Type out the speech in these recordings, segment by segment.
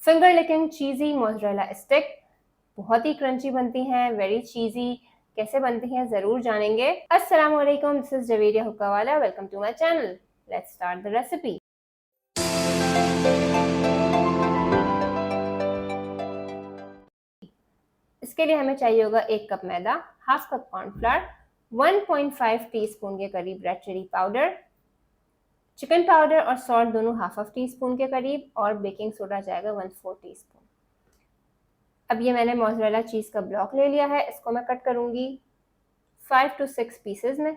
Finger licking चीज़ी mozzarella stick बहुत ही crunchy बनती हैं, वेरी चीज़ी। कैसे बनती हैं ज़रूर जानेंगे। अस्सलाम वालेकुम, this is Javeria Hukkawala, welcome to my channel. Let's start the recipe. इसके लिए हमें चाहिए होगा 1 कप मैदा, हाफ कप कॉर्नफ्लावर, 1.5 टीस्पून के करीब red chilli powder, chicken powder और सॉल्ट दोनों हाफ टीस्पून के करीब, और बेकिंग सोडा जाएगा 1/4 टीस्पून। अब ये मैंने मोज़रेला चीज़ का ब्लॉक ले लिया है, इसको मैं कट करूंगी 5 to 6 पीसेस में,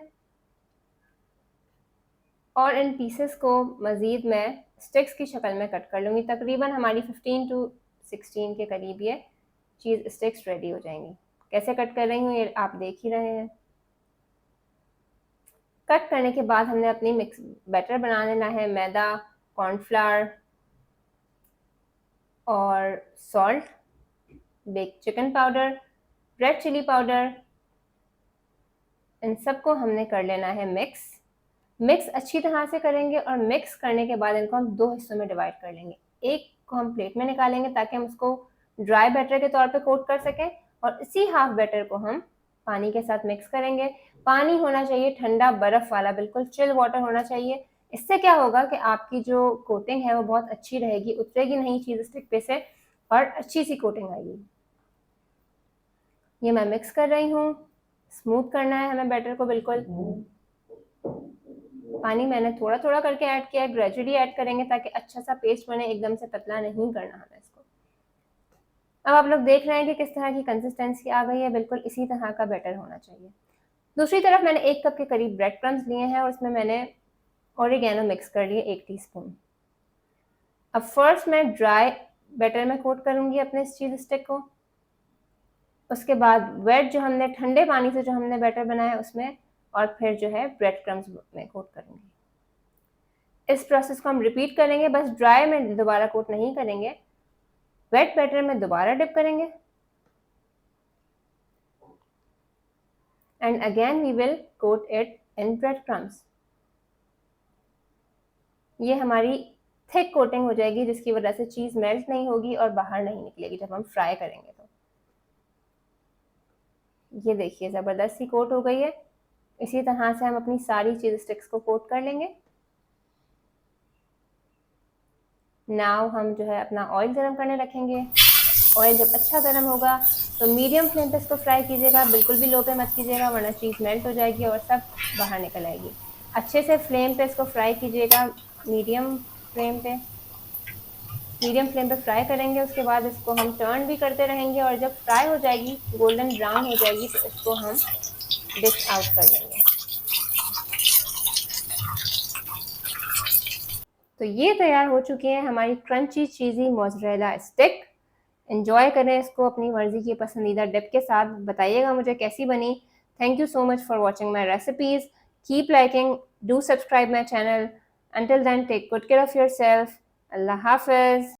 और इन पीसेस को मज़ीद मैं स्टिक्स की शक्ल में कट कर लूँगी। तकरीबन हमारी 15 to 16 के करीब ये चीज़ स्टिक्स रेडी हो जाएंगी। कैसे कट कर रही हूँ ये आप देख ही रहे हैं। कट करने के बाद हमने अपनी मिक्स बैटर बना लेना है। मैदा, कॉर्नफ्लावर और सॉल्ट, बेक chicken powder, red chilli powder, इन सबको हमने कर लेना है मिक्स अच्छी तरह से करेंगे, और मिक्स करने के बाद इनको हम 2 हिस्सों में डिवाइड कर लेंगे। एक को हम प्लेट में निकालेंगे ताकि हम उसको ड्राई बैटर के तौर पे कोट कर सकें, और इसी हाफ बैटर को हम पानी के साथ मिक्स करेंगे। पानी होना चाहिए ठंडा बर्फ़ वाला, बिल्कुल चिल वाटर होना चाहिए। इससे क्या होगा कि आपकी जो कोटिंग है वो बहुत अच्छी रहेगी, उतरेगी नहीं चीज़ स्टिक पे से, और अच्छी सी कोटिंग आएगी। ये मैं मिक्स कर रही हूँ। स्मूथ करना है हमें बैटर को बिल्कुल। पानी मैंने थोड़ा थोड़ा करके ऐड किया है, ग्रेजुअली ऐड करेंगे ताकि अच्छा सा पेस्ट बने, एकदम से पतला नहीं करना हमें इसको। अब आप लोग देख रहे हैं कि किस तरह की कंसिस्टेंसी आ गई है, बिल्कुल इसी तरह का बैटर होना चाहिए। दूसरी तरफ मैंने 1 कप के करीब ब्रेड क्रम्स लिए हैं, और उसमें मैंने ओरिगेनो मिक्स कर लिए 1 टीस्पून। अब फर्स्ट मैं ड्राई बैटर में कोट करूंगी अपने इस चीज़ स्टिक को। उसके बाद वेट जो हमने ठंडे पानी से जो हमने बैटर बनाया उसमें, और फिर जो है ब्रेड क्रम्स में कोट करूंगी। इस प्रोसेस को हम रिपीट करेंगे, बस ड्राई में दोबारा कोट नहीं करेंगे, वेट बैटर में दोबारा डिप करेंगे, and again we will coat it in bread crumbs. ये हमारी थिक कोटिंग हो जाएगी, जिसकी वजह से चीज़ मेल्ट नहीं होगी और बाहर नहीं निकलेगी जब हम फ्राई करेंगे तो। ये देखिए ज़बरदस्त सी कोट हो गई है। इसी तरह से हम अपनी सारी चीज़ स्टिक्स को कोट कर लेंगे। नाउ हम जो है अपना ऑयल गर्म करने रखेंगे। ऑयल जब अच्छा गर्म होगा तो मीडियम फ्लेम पे इसको फ्राई कीजिएगा, बिल्कुल भी लो पे मत कीजिएगा वरना चीज़ मेल्ट हो जाएगी और सब बाहर निकल आएगी। अच्छे से फ्लेम पे इसको फ्राई कीजिएगा, मीडियम फ्लेम पे। मीडियम फ्लेम पे फ्राई करेंगे, उसके बाद इसको हम टर्न भी करते रहेंगे, और जब फ्राई हो जाएगी, गोल्डन ब्राउन हो जाएगी, तो इसको हम डिश आउट कर लेंगे। तो ये तैयार हो चुकी है हमारी क्रंची चीज़ी मोज़रेला स्टिक। एंजॉय करें इसको अपनी मर्ज़ी की पसंदीदा डिप के साथ। बताइएगा मुझे कैसी बनी। Thank you so much for watching my recipes. Keep liking, do subscribe my channel. Until then, take good care of yourself. Allah Hafiz.